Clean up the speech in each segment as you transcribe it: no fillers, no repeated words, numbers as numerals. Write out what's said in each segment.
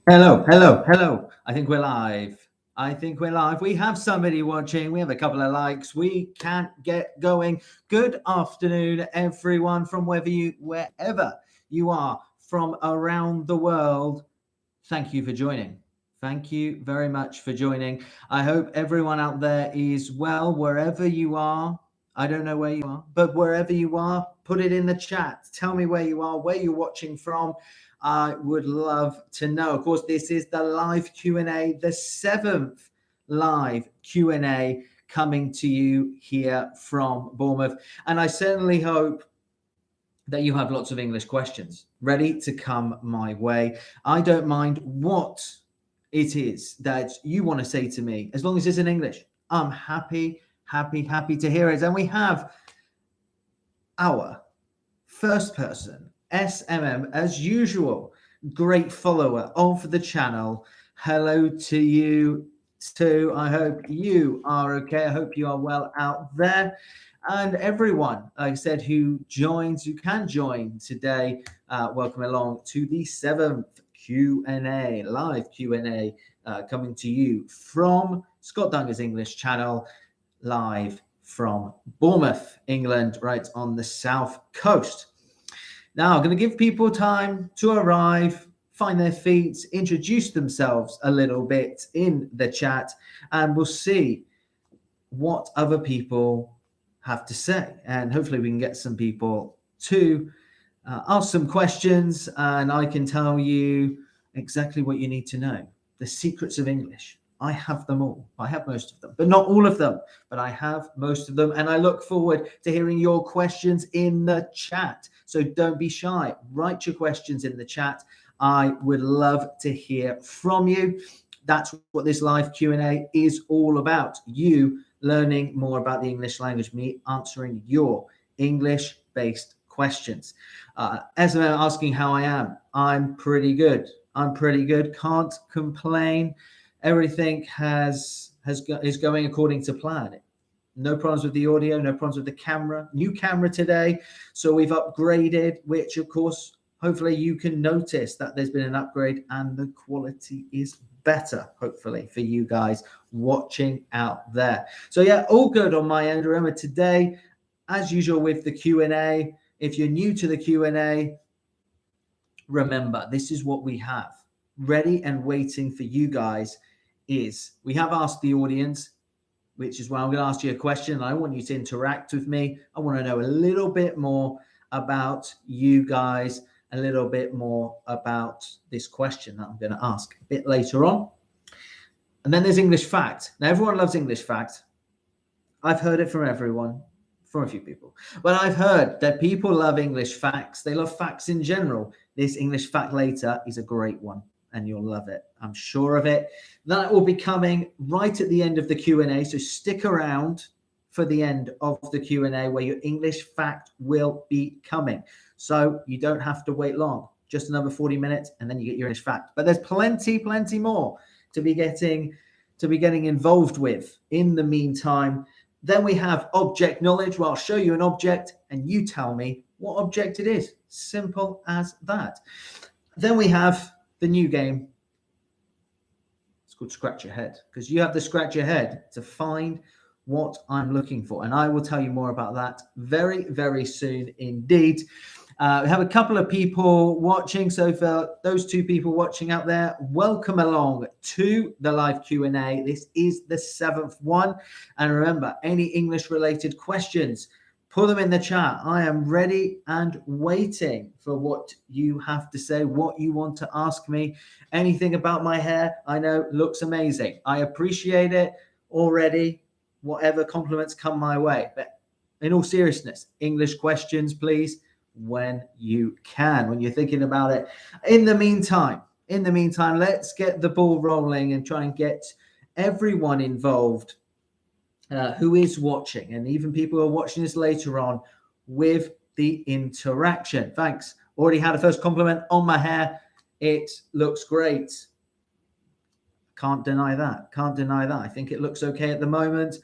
Hello, hello, hello. I think we're live. I think we're live. We have somebody watching. We have a couple of likes. We can't get going. Good afternoon, everyone, from wherever you are from around the world. Thank you for joining. Thank you very much for joining. I hope everyone out there is well, wherever you are. I don't know where you are, but wherever you are, put it in the chat. Tell me where you are, where you're watching from. I would love to know. Of course, this is the live Q&A, the 7th live Q&A coming to you here from Bournemouth. And I certainly hope that you have lots of English questions ready to come my way. I don't mind what it is that you want to say to me, as long as it's in English. I'm happy to hear it. And we have our first person, SMM, as usual, great follower of the channel. Hello to you too. I hope you are okay. I hope you are well out there. And everyone, like I said, who can join today, welcome along to the 7th Q&A, live Q&A, coming to you from Scott Dunger's English channel, live from Bournemouth, England, right on the south coast. Now, I'm going to give people time to arrive, find their feet, introduce themselves a little bit in the chat, and we'll see what other people have to say. And hopefully we can get some people to ask some questions, and I can tell you exactly what you need to know. The secrets of English. I have them all. I have most of them, but not all of them, but I have most of them. And I look forward to hearing your questions in the chat. So don't be shy. Write your questions in the chat. I would love to hear from you. That's what this live Q&A is all about. You learning more about the English language, me answering your English-based questions. Esme asking how I am. I'm pretty good. Can't complain. Everything is going according to plan. No problems with the audio, no problems with the camera. New camera today, so we've upgraded, which of course, hopefully you can notice that there's been an upgrade and the quality is better, hopefully, for you guys watching out there. So yeah, all good on my end. Remember today, as usual with the Q&A, if you're new to the Q&A, remember, this is what we have ready and waiting for you guys. Is we have asked the audience, which is why I'm going to ask you a question. I want you to interact with me. I want to know a little bit more about you guys, a little bit more about this question that I'm going to ask a bit later on. And then there's English fact. Now, everyone loves English fact. I've heard it from everyone, from a few people. But I've heard that people love English facts. They love facts in general. This English fact later is a great one, and you'll love it. I'm sure of it. That will be coming right at the end of the Q&A. So stick around for the end of the Q&A where your English fact will be coming. So you don't have to wait long. Just another 40 minutes and then you get your English fact. But there's plenty more to be getting involved with in the meantime. Then we have object knowledge, where I'll show you an object and you tell me what object it is. Simple as that. Then we have the new game. It's called Scratch Your Head, because you have to scratch your head to find what I'm looking for. And I will tell you more about that very, very soon indeed. We have a couple of people watching. So for those two people watching out there, welcome along to the live Q&A. This is the 7th one. And remember, any English related questions, put them in the chat. I am ready and waiting for what you have to say, what you want to ask me. Anything about my hair, I know looks amazing. I appreciate it already, whatever compliments come my way. But in all seriousness, English questions, please, when you can, when you're thinking about it. In the meantime, let's get the ball rolling and try and get everyone involved who is watching, and even people who are watching this later on, with the interaction. Thanks. Already had a first compliment on my hair. It looks great. Can't deny that. I think it looks okay at the moment.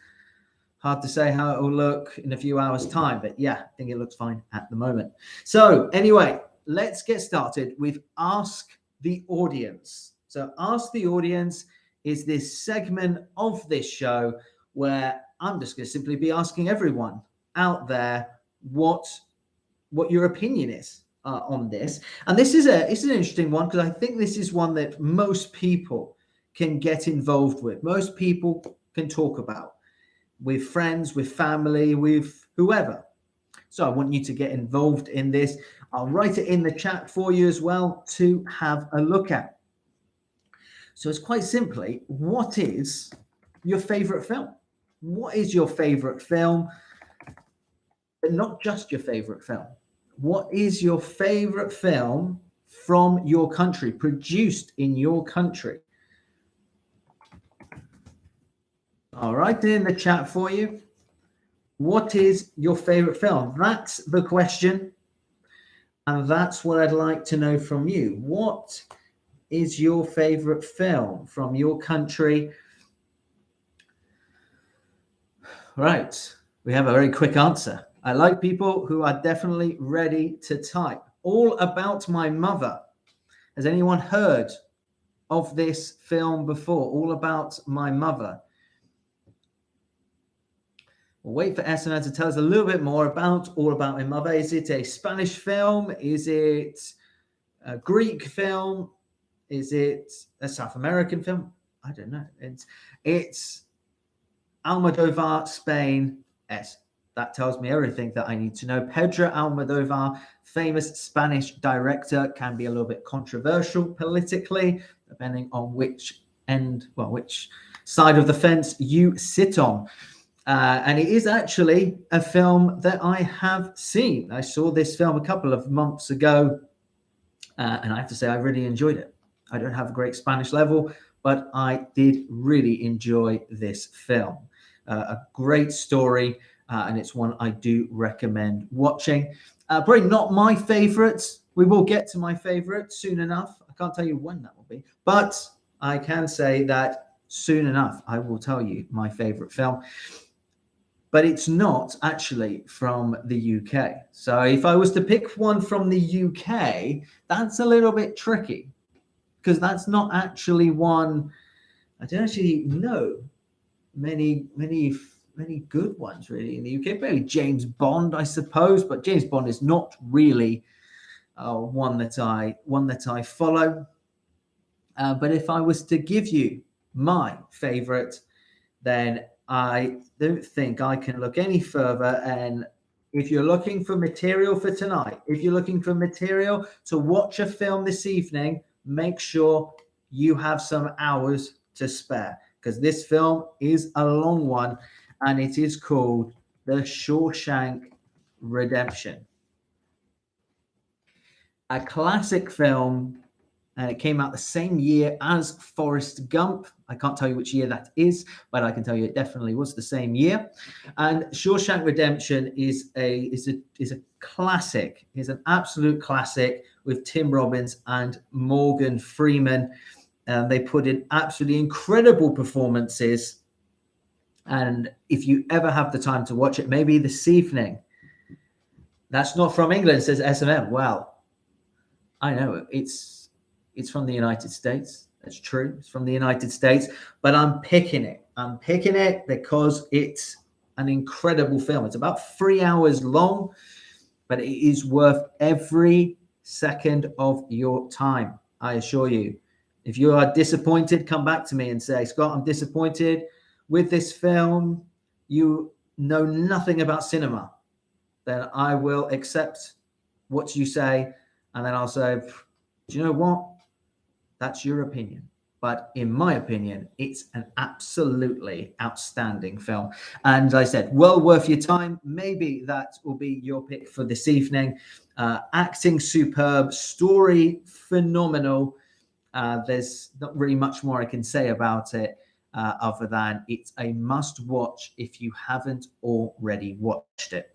Hard to say how it will look in a few hours' time, but yeah, I think it looks fine at the moment. So anyway, let's get started with Ask the Audience. So Ask the Audience is this segment of this show where I'm just going to simply be asking everyone out there what your opinion is on this. And this is an interesting one, because I think this is one that most people can get involved with. Most people can talk about with friends, with family, with whoever. So I want you to get involved in this. I'll write it in the chat for you as well to have a look at. So it's quite simply, what is your favorite film? What is your favorite film? But not just your favorite film. What is your favorite film from your country, produced in your country? I'll write it in the chat for you. What is your favorite film? That's the question. And that's what I'd like to know from you. What is your favorite film from your country? Right. We have a very quick answer. I like people who are definitely ready to type. All About My Mother. Has anyone heard of this film before? All About My Mother. We'll wait for SNL to tell us a little bit more about All About My Mother. Is it a Spanish film? Is it a Greek film? Is it a South American film? I don't know. It's Almodovar, Spain. Yes, that tells me everything that I need to know. Pedro Almodovar, famous Spanish director, can be a little bit controversial politically, depending on which side of the fence you sit on. And it is actually a film that I have seen. I saw this film a couple of months ago, and I have to say I really enjoyed it. I don't have a great Spanish level, but I did really enjoy this film. A great story, and it's one I do recommend watching. Probably not my favorite. We will get to my favorite soon enough. I can't tell you when that will be, but I can say that soon enough I will tell you my favorite film. But it's not actually from the UK. So if I was to pick one from the UK, that's a little bit tricky, because that's not actually one. I don't actually know many good ones really in the UK. Maybe James Bond, I suppose, but James Bond is not really one that I follow. But if I was to give you my favorite, then I don't think I can look any further. And if you're looking for material for tonight, if you're looking for material to watch a film this evening, make sure you have some hours to spare, because this film is a long one, and it is called The Shawshank Redemption. A classic film. And it came out the same year as Forrest Gump. I can't tell you which year that is, but I can tell you it definitely was the same year. And Shawshank Redemption is a classic. It's an absolute classic with Tim Robbins and Morgan Freeman. They put in absolutely incredible performances. And if you ever have the time to watch it, maybe this evening. That's not from England, says SMM. Well, I know it's from the United States. That's true. It's from the United States, but I'm picking it. I'm picking it because it's an incredible film. It's about 3 hours long, but it is worth every second of your time. I assure you. If you are disappointed, come back to me and say, Scott, I'm disappointed with this film. You know nothing about cinema. Then I will accept what you say. And then I'll say, do you know what? That's your opinion. But in my opinion, it's an absolutely outstanding film. And as I said, well worth your time. Maybe that will be your pick for this evening. Acting superb, story phenomenal. There's not really much more I can say about it other than it's a must watch if you haven't already watched it.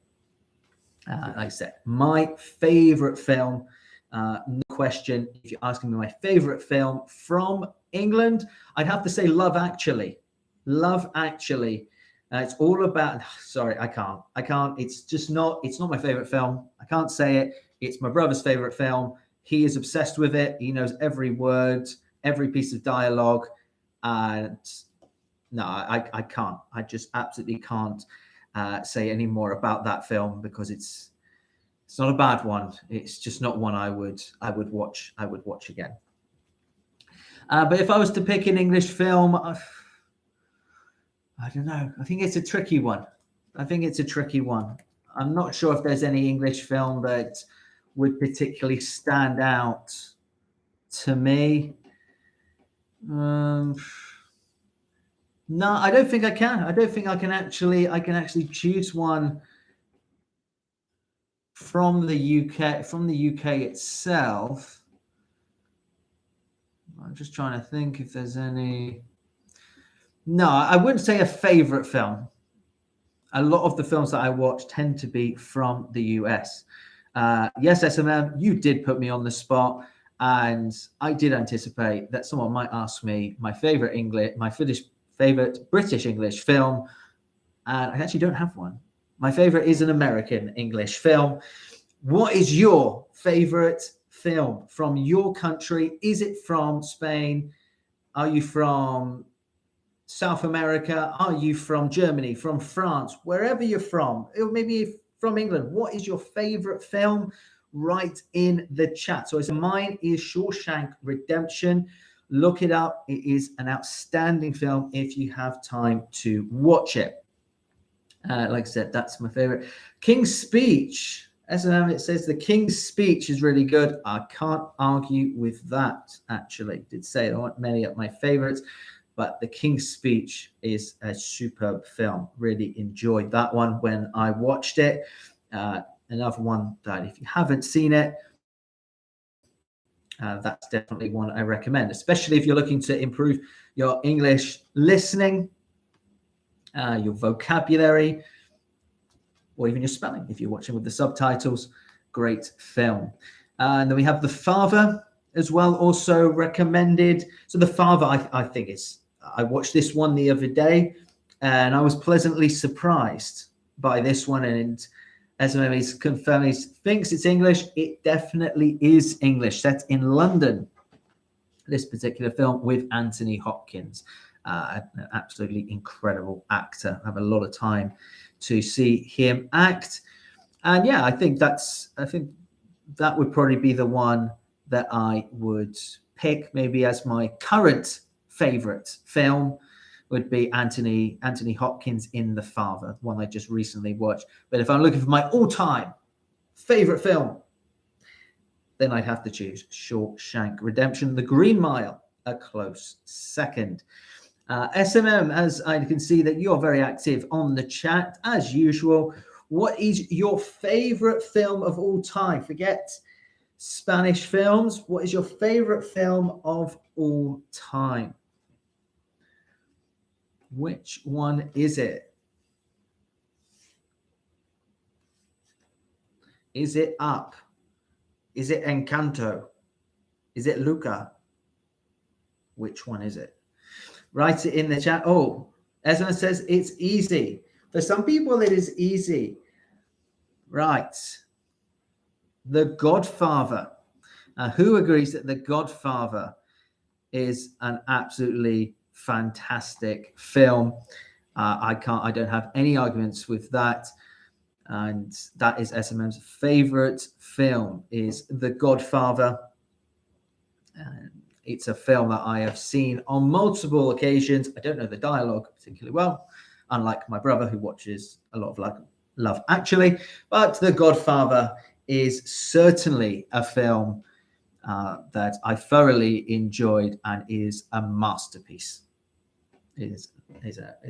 Like I said, my favorite film. No question. If you're asking me my favorite film from England, I'd have to say Love Actually. Love Actually. It's all about. Sorry, I can't. It's just not. It's not my favorite film. I can't say it. It's my brother's favorite film. He is obsessed with it. He knows every word. every piece of dialogue. And no, I can't. I just absolutely can't say any more about that film, because it's not a bad one. It's just not one I would watch. I would watch again. But if I was to pick an English film, I don't know. I think it's a tricky one. I'm not sure if there's any English film that would particularly stand out to me. No, I don't think I can. I don't think I can actually choose one from the UK itself. I'm just trying to think if there's any. No, I wouldn't say a favorite film. A lot of the films that I watch tend to be from the US. Yes, SMM, you did put me on the spot, and I did anticipate that someone might ask me my favorite British English film, and I actually don't have one. My favorite is an American English film. What is your favorite film from your country? Is it from Spain? Are you from South America? Are you from Germany, from France, wherever you're from? Maybe from England. What is your favorite film? Write in the chat. So mine is Shawshank Redemption. Look it up. It is an outstanding film if you have time to watch it. Like I said, that's my favorite. King's Speech. SNM, it says the King's Speech is really good. I can't argue with that, actually. Did say there aren't many of my favorites, but the King's Speech is a superb film. Really enjoyed that one when I watched it. Another one that if you haven't seen it, that's definitely one I recommend, especially if you're looking to improve your English listening, your vocabulary, or even your spelling if you're watching with the subtitles. Great film. And then we have The Father as well, also recommended. So The Father, I think I watched this one the other day, and I was pleasantly surprised by this one. And as he's confirmed, he thinks it's English. It definitely is English. Set in London, this particular film, with Anthony Hopkins, an absolutely incredible actor. I have a lot of time to see him act, and yeah, I think that would probably be the one that I would pick, maybe as my current favorite film. Would be Anthony Hopkins in The Father, one I just recently watched. But if I'm looking for my all-time favorite film, then I'd have to choose Shawshank Redemption. The Green Mile, a close second. SMM, as I can see that you're very active on the chat, as usual. What is your favorite film of all time? Forget Spanish films. What is your favorite film of all time? Which one is it? Is it Up? Is it Encanto? Is it Luca? Which one is it? Write it in the chat. Oh, Ezra says it's easy. For some people, it is easy. Right. The Godfather. Who agrees that The Godfather is an absolutely fantastic film? I don't have any arguments with that. And that is SMM's favorite film, is The Godfather. It's a film that I have seen on multiple occasions. I don't know the dialogue particularly well, unlike my brother who watches a lot of Love Actually. But The Godfather is certainly a film that I thoroughly enjoyed and is a masterpiece. Is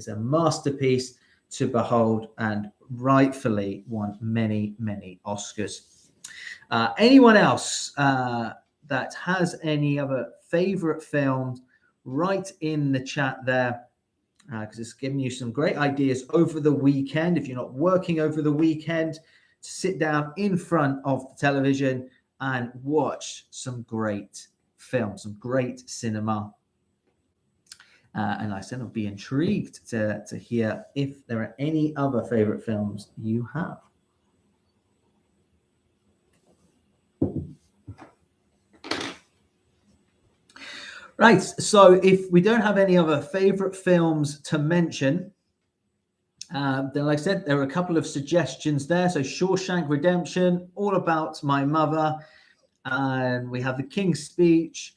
a masterpiece to behold, and rightfully won many, many Oscars. Anyone else that has any other favorite films, write in the chat there, because it's giving you some great ideas over the weekend. If you're not working over the weekend, to sit down in front of the television and watch some great films, some great cinema. And like I said, I'll be intrigued to hear if there are any other favorite films you have. Right. So if we don't have any other favorite films to mention, then, like I said, there are a couple of suggestions there. So Shawshank Redemption, All About My Mother, and we have The King's Speech,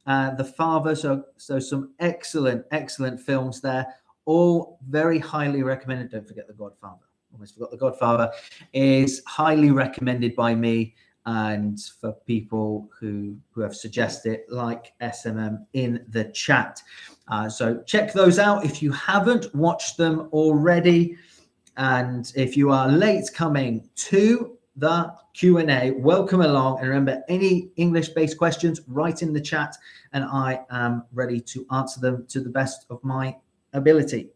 The Father. So some excellent films there, all very highly recommended. Don't forget The Godfather. Almost forgot The Godfather is highly recommended by me and for people who have suggested it, like SMM in the chat. So check those out if you haven't watched them already. And if you are late coming to the Q&A, welcome along. And remember, any English-based questions, write in the chat, and I am ready to answer them to the best of my ability.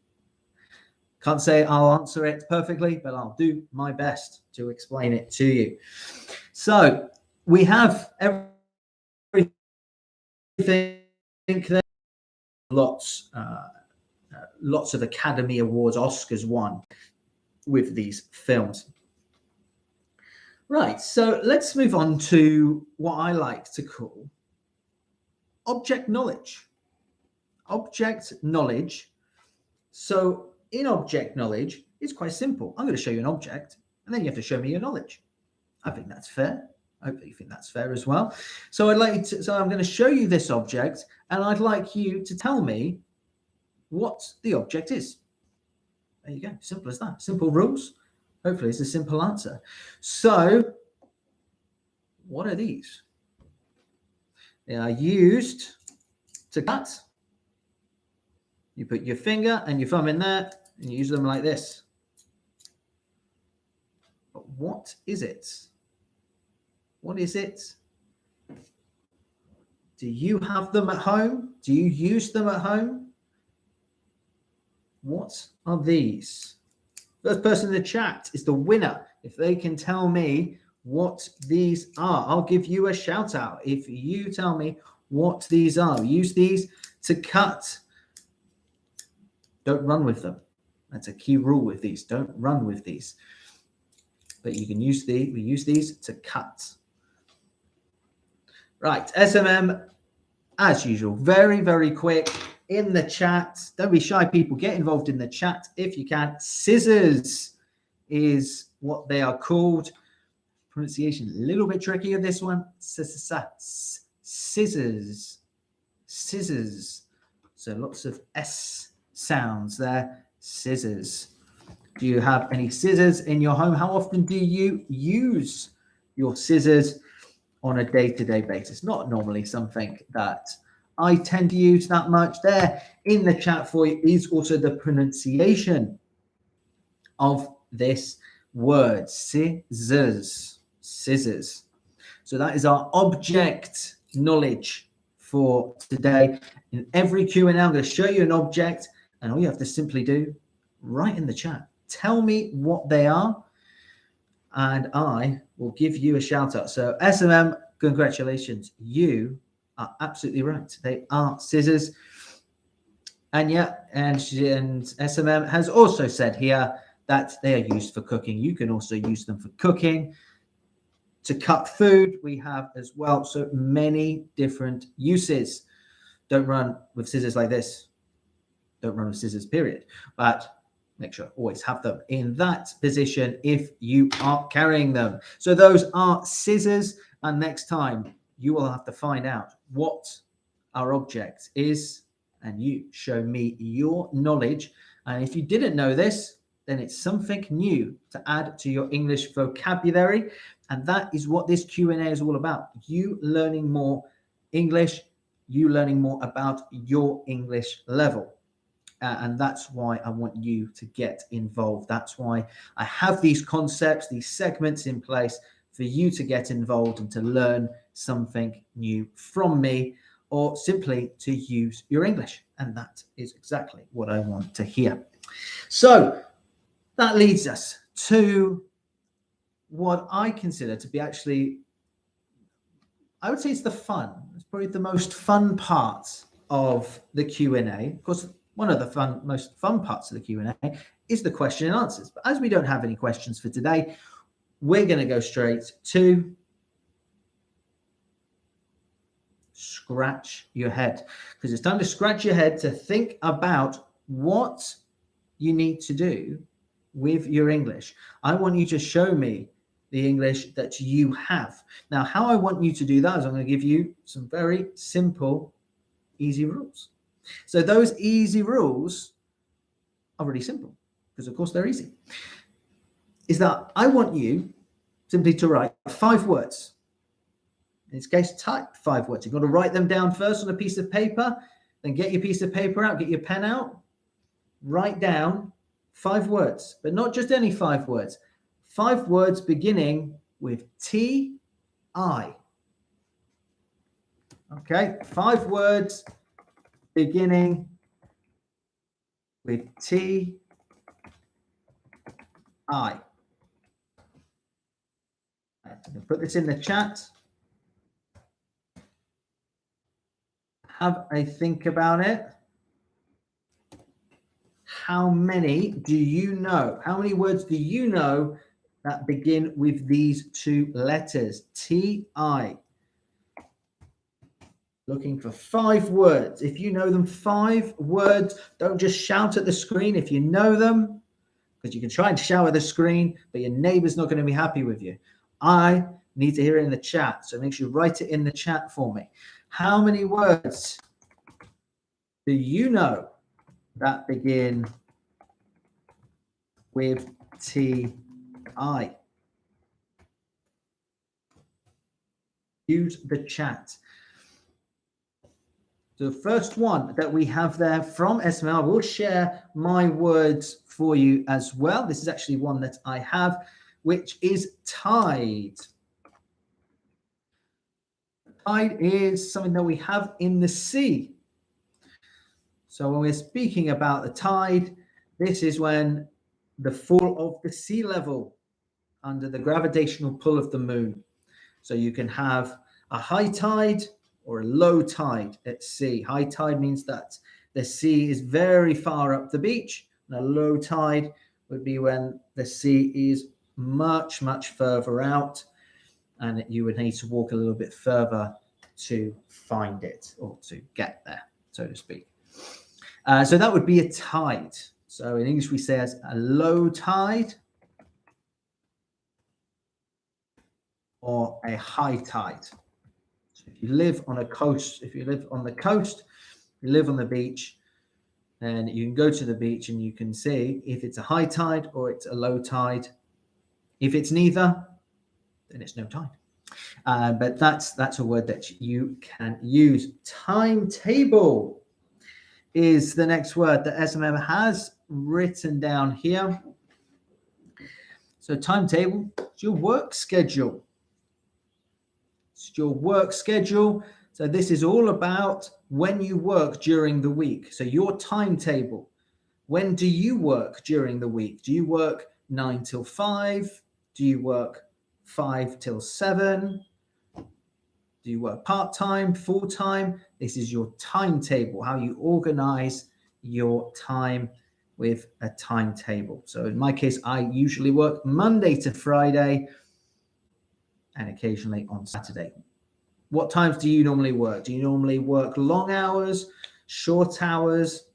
Can't say I'll answer it perfectly, but I'll do my best to explain it to you. So we have everything there. Lots of Academy Awards, Oscars won with these films. Right, so let's move on to what I like to call object knowledge. Object knowledge. So in object knowledge, it's quite simple. I'm going to show you an object, and then you have to show me your knowledge. I think that's fair. Hopefully you think that's fair as well. So I'm going to show you this object, and I'd like you to tell me what the object is. There you go. Simple as that. Simple rules. Hopefully it's a simple answer. So what are these? They are used to cut. You put your finger and your thumb in there and you use them like this. But what is it? What is it? Do you have them at home? Do you use them at home? What are these? First person in the chat is the winner. If they can tell me what these are, I'll give you a shout out. If you tell me what these are, use these to cut. Don't run with them. That's a key rule with these. Don't run with these. But you can use we use these to cut. Right, SMM, as usual, very, very quick in the chat. Don't be shy, people. Get involved in the chat if you can. Scissors is what they are called. Pronunciation a little bit tricky of this one. Scissors. Scissors. So lots of S sounds there. Scissors. Do you have any scissors in your home? How often do you use your scissors on a day-to-day basis? Not normally something that I tend to use that much. There in the chat for you is also the pronunciation of this word, scissors. Scissors. So that is our object knowledge for today. In every Q&A, I'm going to show you an object, and all you have to simply do, write in the chat. Tell me what they are, and I will give you a shout out. So SMM, congratulations. You are absolutely right. They are scissors. And yeah, and SMM has also said here that they are used for cooking. You can also use them for cooking. To cut food, we have as well. So many different uses. Don't run with scissors like this. Don't run with scissors, period. But make sure always have them in that position if you are carrying them. So those are scissors. And next time you will have to find out what our object is, and you show me your knowledge. And if you didn't know this, then it's something new to add to your English vocabulary. And that is what this Q&A is all about. You learning more English, you learning more about your English level. And that's why I want you to get involved. That's why I have these concepts, these segments in place for you to get involved and to learn something new from me, or simply to use your English. And that is exactly what I want to hear. So that leads us to what I consider to be actually, I would say it's the fun. It's probably the most fun part of the Q&A. Of course, one of the most fun parts of the Q&A is the question and answers. But as we don't have any questions for today, we're going to go straight to scratch your head, because it's time to scratch your head to think about what you need to do with your English. I want you to show me the English that you have. Now, how I want you to do that is I'm going to give you some very simple, easy rules. So those easy rules are really simple because, of course, they're easy. Is that I want you simply to write 5 words. In this case, type 5 words. You've got to write them down first on a piece of paper, then get your piece of paper out, get your pen out, write down 5 words, but not just any 5 words. 5 words beginning with T-I. Okay, 5 words beginning with T-I. I'm going to put this in the chat. Have a think about it. How many do you know? How many words do you know that begin with these 2 letters? T-I. Looking for 5 words. If you know them, 5 words. Don't just shout at the screen if you know them, because you can try and shout at the screen, but your neighbor's not going to be happy with you. I need to hear it in the chat, so make sure you write it in the chat for me. How many words do you know that begin with T-I? Use the chat. The first one that we have there from SML, I will share my words for you as well. This is actually one that I have, which is tide. Tide is something that we have in the sea. So when we're speaking about the tide, this is when the fall of the sea level under the gravitational pull of the moon. So you can have a high tide or a low tide at sea. High tide means that the sea is very far up the beach, and a low tide would be when the sea is much, much further out, and you would need to walk a little bit further to find it or to get there, so to speak. So that would be a tide. So in English, we say as a low tide or a high tide. So if you live on a coast, if you live on the coast, you live on the beach, then you can go to the beach and you can see if it's a high tide or it's a low tide. If it's neither, then it's no tide. But that's a word that you can use. Timetable is the next word that SMM has written down here. So timetable is your work schedule. It's your work schedule. So this is all about when you work during the week. So your timetable. When do you work during the week? Do you work 9 till 5? Do you work 5 till 7? Do you work part-time, full-time? This is your timetable, how you organize your time with a timetable. So in my case, I usually work Monday to Friday and occasionally on Saturday. What times do you normally work? Do you normally work long hours, short hours?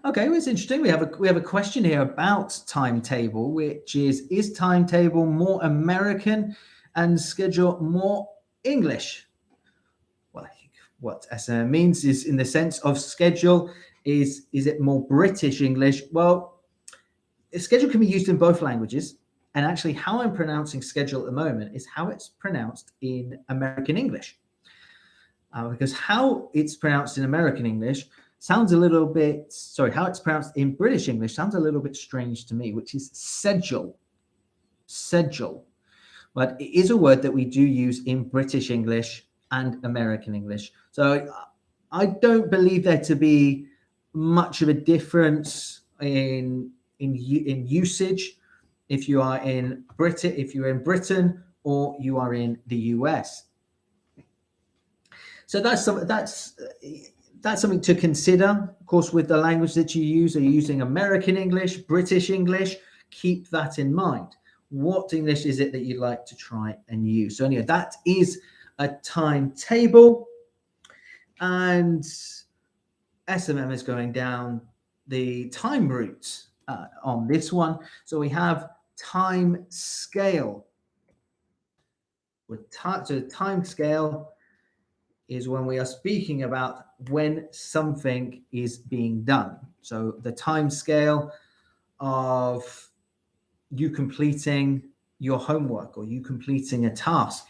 Okay, well, it's interesting. We have a question here about timetable, which is timetable more American and schedule more English? Well, I think what SM means is in the sense of schedule, is it more British English? Well, schedule can be used in both languages. And actually how I'm pronouncing schedule at the moment is how it's pronounced in American English. Because how it's pronounced in American English sounds a little bit, how it's pronounced in British English sounds a little bit strange to me, which is schedule. Schedule. But it is a word that we do use in British English and American English. So I don't believe there to be much of a difference in usage if you are in Britain or you are in the US. So that's something to consider. Of course, with the language that you use, are you using American English, British English? Keep that in mind. what English is it that you'd like to try and use? So anyway, that is a timetable, and SMM is going down the time route on this one. So we have time scale. So time scale is when we are speaking about when something is being done. So the time scale of you completing your homework or you completing a task,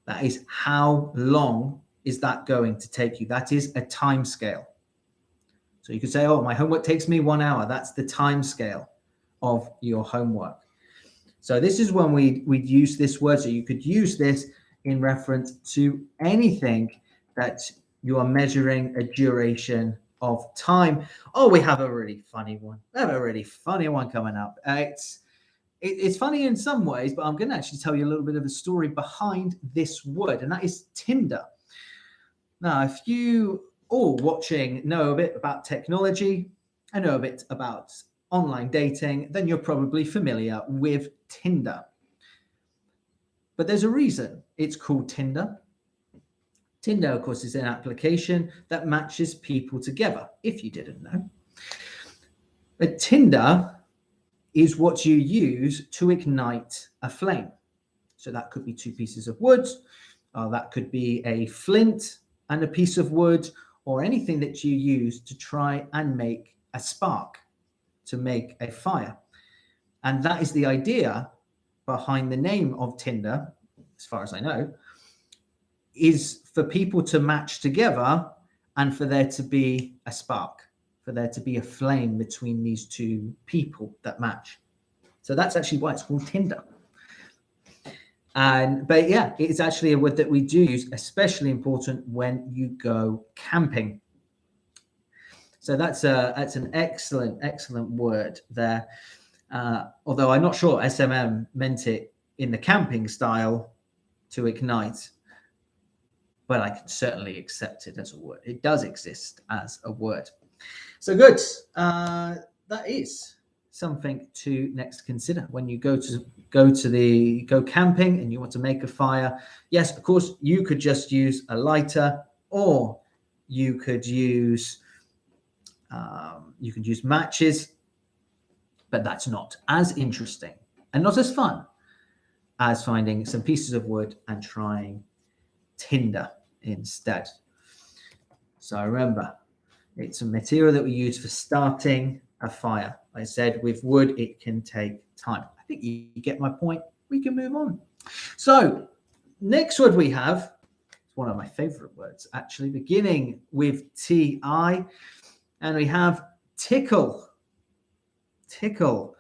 that is how long is that going to take you? That is a time scale. So you could say, oh, my homework takes me 1 hour. That's the time scale of your homework. So this is when we'd use this word. So you could use this in reference to anything that you are measuring a duration of time. Oh, we have a really funny one. We have a really funny one coming up. It's funny in some ways, but I'm going to actually tell you a little bit of the story behind this word, and that is Tinder. Now, if you all watching know a bit about technology and know a bit about online dating, then you're probably familiar with Tinder. But there's a reason it's called Tinder. Tinder, of course, is an application that matches people together, if you didn't know. But Tinder is what you use to ignite a flame. So that could be 2 pieces of wood, or that could be a flint and a piece of wood, or anything that you use to try and make a spark, to make a fire. And that is the idea behind the name of Tinder, as far as I know, is for people to match together and for there to be a spark, for there to be a flame between these 2 people that match. So that's actually why it's called Tinder. But yeah, it's actually a word that we do use, especially important when you go camping. So that's an excellent word there. Although I'm not sure SMM meant it in the camping style to ignite, but I can certainly accept it as a word. It does exist as a word. So good. That is something to next consider when you go camping and you want to make a fire. Yes, of course, you could just use a lighter, or you could use matches, but that's not as interesting and not as fun as finding some pieces of wood and trying Tinder instead. So remember, it's a material that we use for starting a fire. I said with wood, it can take time. I think you get my point. We can move on. So next word we have, it's one of my favorite words, actually, beginning with T-I, and we have tickle. Tickle.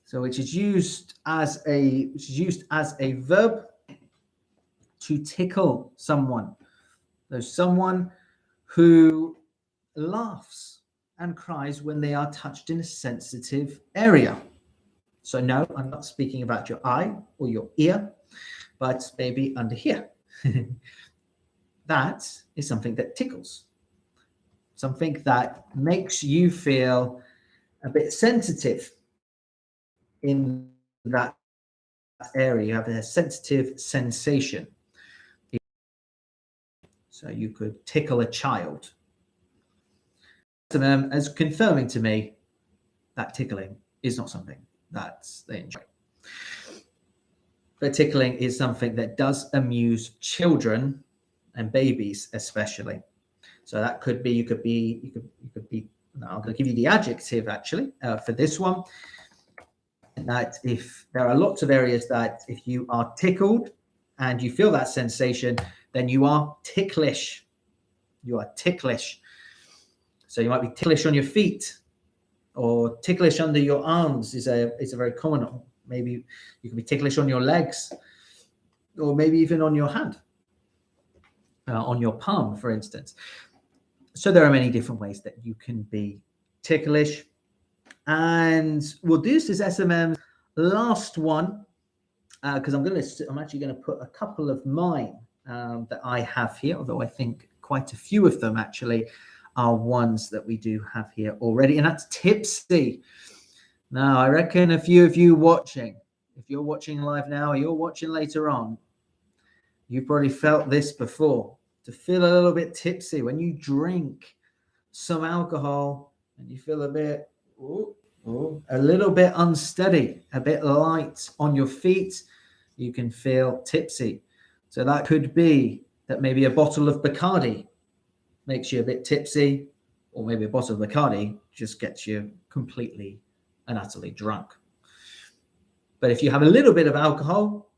So which is used as a verb to tickle someone. There's someone who laughs and cries when they are touched in a sensitive area. So no, I'm not speaking about your eye or your ear, but maybe under here. That is something that tickles, something that makes you feel a bit sensitive in that area. You have a sensitive sensation. So you could tickle a child. As confirming to me that tickling is not something that they enjoy. But tickling is something that does amuse children and babies especially. So that could be, you could be, no, I'm going to give you the adjective actually for this one. That if there are lots of areas that if you are tickled and you feel that sensation, then you are ticklish. You are ticklish. So you might be ticklish on your feet, or ticklish under your arms is a very common one. Maybe you can be ticklish on your legs, or maybe even on your hand, on your palm, for instance. So there are many different ways that you can be ticklish. And we'll do this as SMM's last one, because I'm actually going to put a couple of mine that I have here, although I think quite a few of them actually are ones that we do have here already, and that's tipsy. Now, I reckon a few of you watching, if you're watching live now or you're watching later on, you've probably felt this before. To feel a little bit tipsy when you drink some alcohol and you feel a bit, a little bit unsteady, a bit light on your feet, you can feel tipsy. So that could be that maybe a bottle of Bacardi makes you a bit tipsy, or maybe a bottle of Bacardi just gets you completely and utterly drunk. But if you have a little bit of alcohol,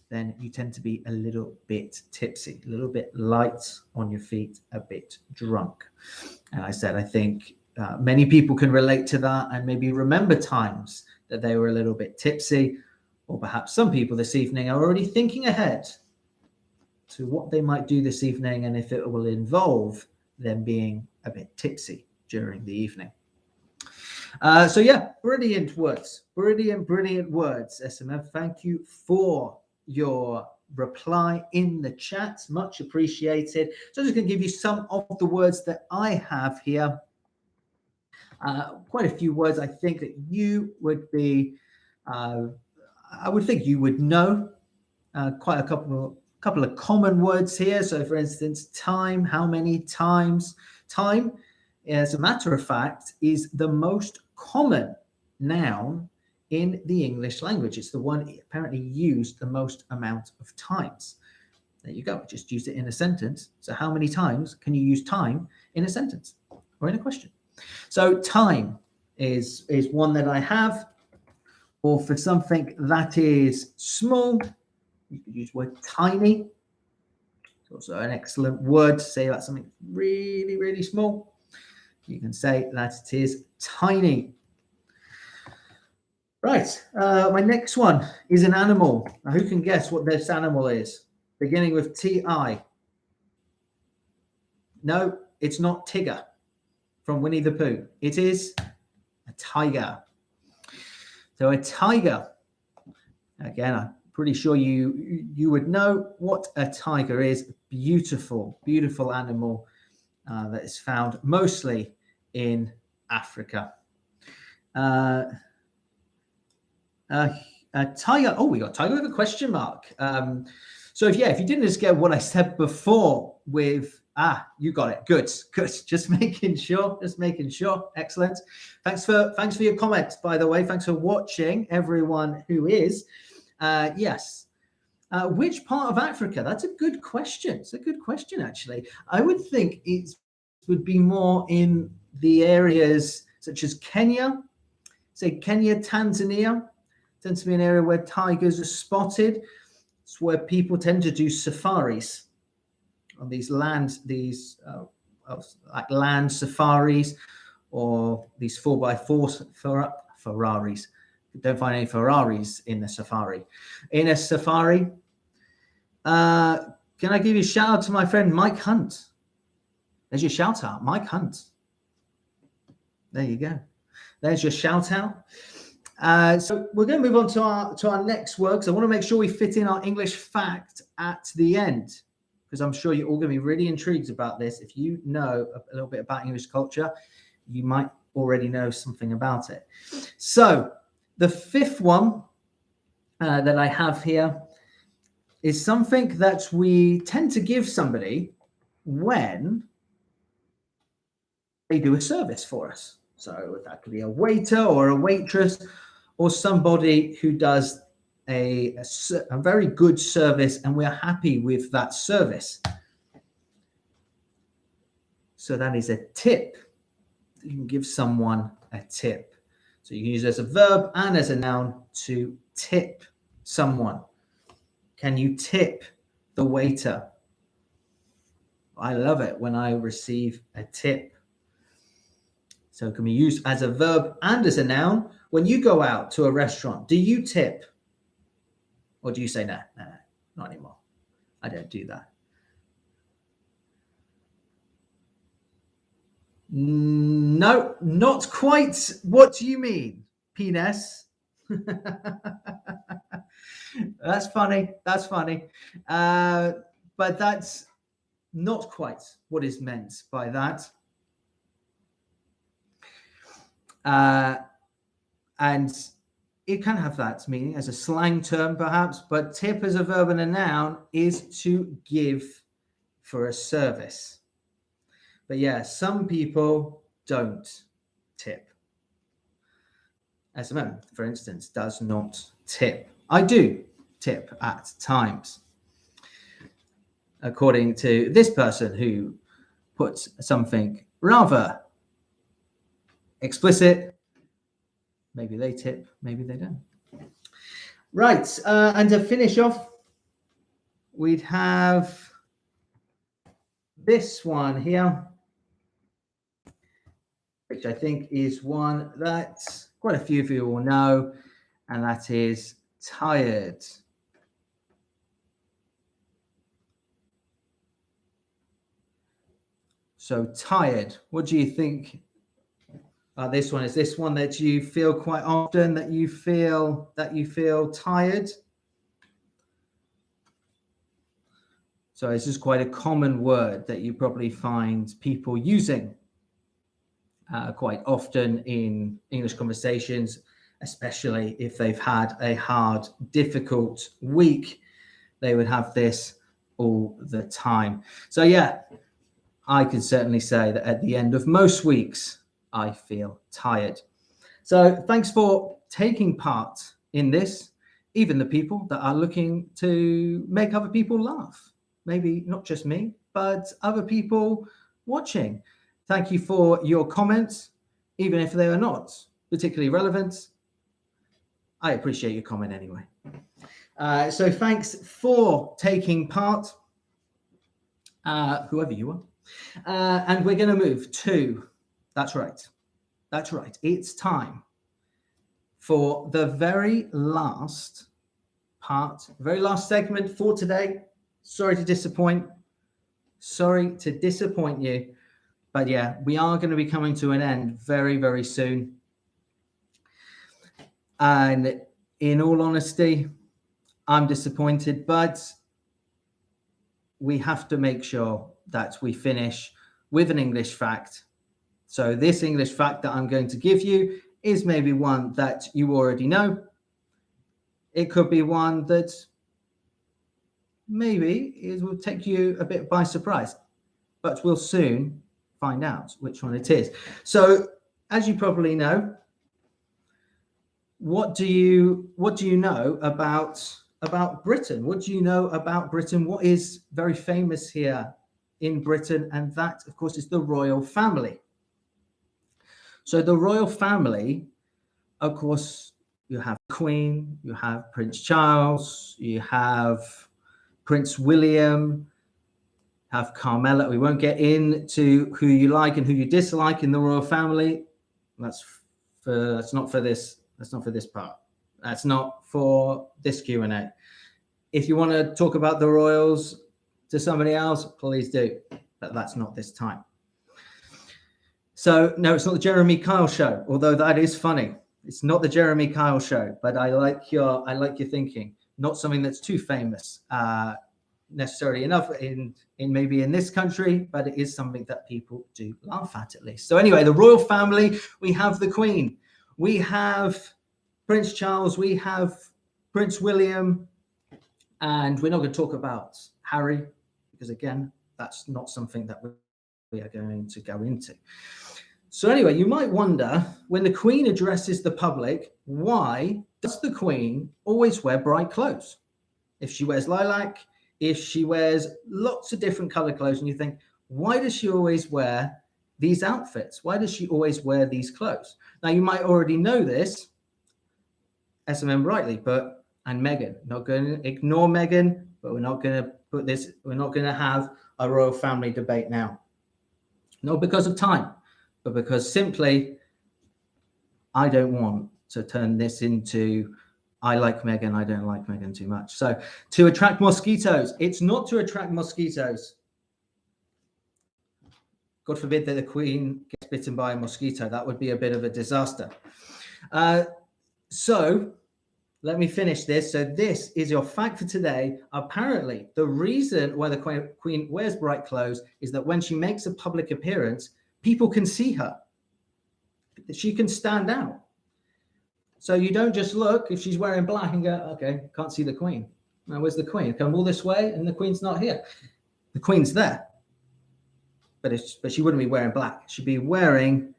then you tend to be a little bit tipsy, a little bit light on your feet, a bit drunk. And I said, I think many people can relate to that and maybe remember times that they were a little bit tipsy, or perhaps some people this evening are already thinking ahead to what they might do this evening and if it will involve them being a bit tipsy during the evening. So yeah, brilliant words, brilliant words, SMF. Thank you for your reply in the chat, much appreciated. So I'm just going to give you some of the words that I have here. Quite a few words I think that you would be, I would think you would know. Quite a couple of common words here. So for instance, time, how many times? Time, as a matter of fact, is the most common noun in the English language. It's the one apparently used the most amount of times. There you go. Just use it in a sentence. So how many times can you use time in a sentence or in a question? So time is one that I have. Or for something that is small, you could use the word tiny. It's also an excellent word to say about something really, really small. You can say that it is tiny. Right, my next one is an animal. Now, who can guess what this animal is? Beginning with T-I. No, it's not Tigger from Winnie the Pooh. It is a tiger. So a tiger, again, I'm pretty sure you would know what a tiger is. Beautiful, beautiful animal that is found mostly in Africa. A tiger. Oh, we got tiger with a question mark. So if you didn't just get what I said before with you got it. Good. Just making sure. Excellent. Thanks for your comments, by the way. Thanks for watching, everyone who is. Yes. Which part of Africa? That's a good question. It's a good question, actually. I would think it would be more in the areas such as Kenya, say Kenya, Tanzania. Tends to be an area where tigers are spotted. It's where people tend to do safaris on these lands, like land safaris, or these 4x4 Ferraris. You don't find any Ferraris in the safari. In a safari, can I give you a shout out to my friend Mike Hunt? There's your shout out, Mike Hunt. There you go. There's your shout out. So we're going to move on to our next word, because I want to make sure we fit in our English fact at the end, because I'm sure you're all going to be really intrigued about this. If you know a little bit about English culture, you might already know something about it. So the fifth one that I have here is something that we tend to give somebody when they do a service for us. So that could be a waiter or a waitress, or somebody who does a very good service and we're happy with that service. So that is a tip. You can give someone a tip. So you can use it as a verb and as a noun to tip someone. Can you tip the waiter? I love it when I receive a tip. So it can be used as a verb and as a noun. When you go out to a restaurant, do you tip? Or do you say, no, not anymore. I don't do that. No, not quite. What do you mean, penis? That's funny. But that's not quite what is meant by that. And it can have that meaning as a slang term, perhaps, but tip as a verb and a noun is to give for a service. But yeah, some people don't tip. SMM, for instance, does not tip. I do tip at times. According to this person who puts something rather explicit, maybe they tip, maybe they don't. Right, and to finish off, we'd have this one here, which I think is one that quite a few of you will know, and that is tired. So tired, what do you think this one? Is this one that you feel quite often, that you feel tired? So this is quite a common word that you probably find people using quite often in English conversations, especially if they've had a hard, difficult week. They would have this all the time. So yeah, I can certainly say that at the end of most weeks, I feel tired. So thanks for taking part in this, even the people that are looking to make other people laugh. Maybe not just me, but other people watching. Thank you for your comments, even if they are not particularly relevant. I appreciate your comment anyway. So thanks for taking part, whoever you are. And we're going to move to, that's right, it's time for the very last part, very last segment for today. Sorry to disappoint you, but yeah, we are going to be coming to an end very, very soon. And in all honesty, I'm disappointed, but we have to make sure that we finish with an English fact. So this English fact that I'm going to give you is maybe one that you already know. It could be one that maybe it will take you a bit by surprise, but we'll soon find out which one it is. So as you probably know, what do you know about Britain? What do you know about Britain? What is very famous here in Britain? And that, of course, is the royal family. So the royal family, of course, you have Queen, you have Prince Charles, you have Prince William, have Carmela. We won't get into who you like and who you dislike in the royal family. That's not for this part. That's not for this Q&A. If you want to talk about the royals to somebody else, please do, but that's not this time. So no, it's not the Jeremy Kyle show, although that is funny. It's not the Jeremy Kyle show, but I like your thinking. Not something that's too famous necessarily enough in maybe in this country, but it is something that people do laugh at least. So anyway, the royal family, we have the Queen, we have Prince Charles, we have Prince William, and we're not going to talk about Harry because again, that's not something that we are going to go into. So anyway, you might wonder, when the Queen addresses the public, why does the Queen always wear bright clothes? If she wears lilac, if she wears lots of different colored clothes, and you think, why does she always wear these outfits? Why does she always wear these clothes? Now, you might already know this, SMM rightly, and Meghan, not going to ignore Meghan, but we're not going to have a royal family debate now. Not because of time, but because simply I don't want to turn this into I like Meghan, I don't like Meghan too much. So to attract mosquitoes, it's not to attract mosquitoes. God forbid that the Queen gets bitten by a mosquito. That would be a bit of a disaster. So let me finish this. So this is your fact for today. Apparently, the reason why the Queen wears bright clothes is that when she makes a public appearance, people can see her. She can stand out. So you don't just look if she's wearing black and go, okay, can't see the Queen. Now, where's the Queen? Come all this way and the Queen's not here. The Queen's there. But she wouldn't be wearing black. She'd be wearing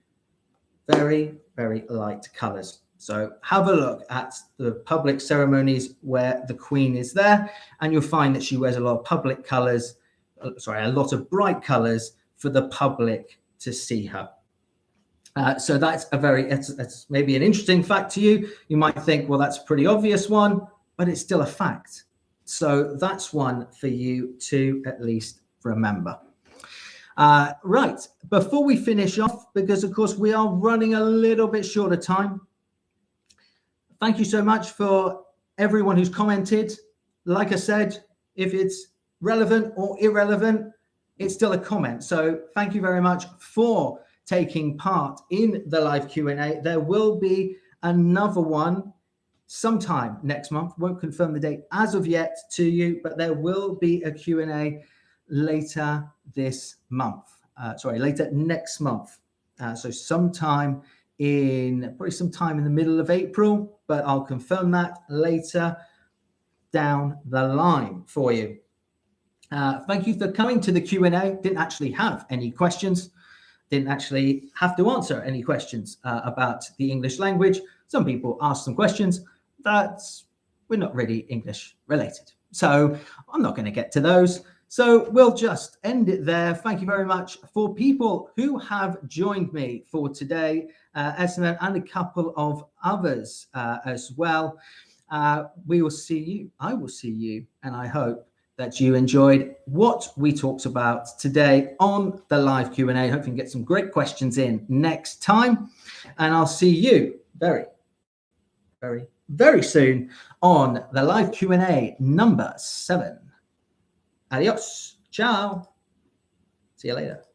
very, very light colors. So have a look at the public ceremonies where the Queen is there, and you'll find that she wears a lot of public colors, a lot of bright colors for the public to see her. So that's it's maybe an interesting fact to you. You might think, well, that's a pretty obvious one, but it's still a fact. So that's one for you to at least remember. Right, before we finish off, because of course we are running a little bit short of time. Thank you so much for everyone who's commented. Like I said, if it's relevant or irrelevant, it's still a comment. So thank you very much for taking part in the live Q&A. There will be another one sometime next month. Won't confirm the date as of yet to you, but there will be a Q&A later this month. Later next month. So sometime in the middle of April, but I'll confirm that later down the line for you. Thank you for coming to the Q&A. Didn't actually have any questions. Didn't actually have to answer any questions about the English language. Some people asked some questions that were not really English related. So I'm not going to get to those. So we'll just end it there. Thank you very much for people who have joined me for today, Esmond and a couple of others as well. We will see you. I will see you, and I hope that you enjoyed what we talked about today on the live Q&A. Hope you can get some great questions in next time, and I'll see you very, very, very soon on the live Q&A number 7. Adios. Ciao. See you later.